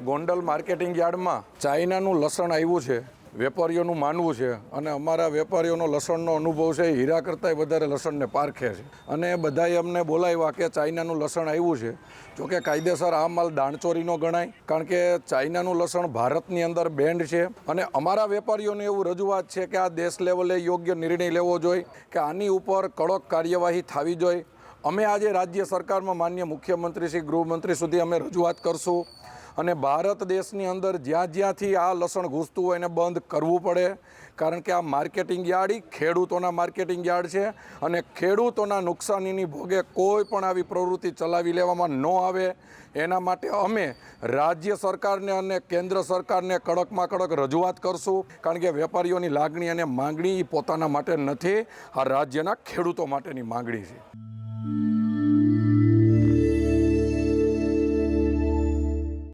Gondal marketing યાર્ડમાં ચાઇનાનું લસણ આવ્યું છે, વેપારીઓનું માનવું છે, અને અમારા વેપારીઓનો લસણનો અનુભવ છે હીરા કરતાંય વધારે લસણને પારખે છે. અને બધાએ અમને બોલાવ્યા કે ચાઇનાનું લસણ આવ્યું છે. જોકે કાયદેસર આ માલ દાણચોરીનો ગણાય, કારણ કે ચાઇનાનું લસણ ભારતની અંદર બેન્ડ છે. અને અમારા વેપારીઓને એવું રજૂઆત છે કે આ દેશ લેવલે યોગ્ય નિર્ણય લેવો જોઈએ કે આની ઉપર કડક કાર્યવાહી થવી જોઈએ. અમે આજે રાજ્ય સરકારમાં માન્ય મુખ્યમંત્રી શ્રી ગૃહમંત્રી સુધી અમે રજૂઆત કરશું અને ભારત દેશની અંદર જ્યાંથી આ લસણ ઘૂસતું હોય એને બંધ કરવું પડે, કારણ કે આ માર્કેટિંગ યાર્ડ ખેડૂતોના માર્કેટિંગ યાર્ડ છે અને ખેડૂતોના નુકસાનીની ભોગે કોઈ પણ આવી પ્રવૃત્તિ ચલાવી લેવામાં ન આવે એના માટે અમે રાજ્ય સરકારને અને કેન્દ્ર સરકારને કડકમાં કડક રજૂઆત કરશું, કારણ કે વેપારીઓની લાગણી અને માંગણી પોતાના માટે નથી, આ રાજ્યના ખેડૂતો માટેની માંગણી છે.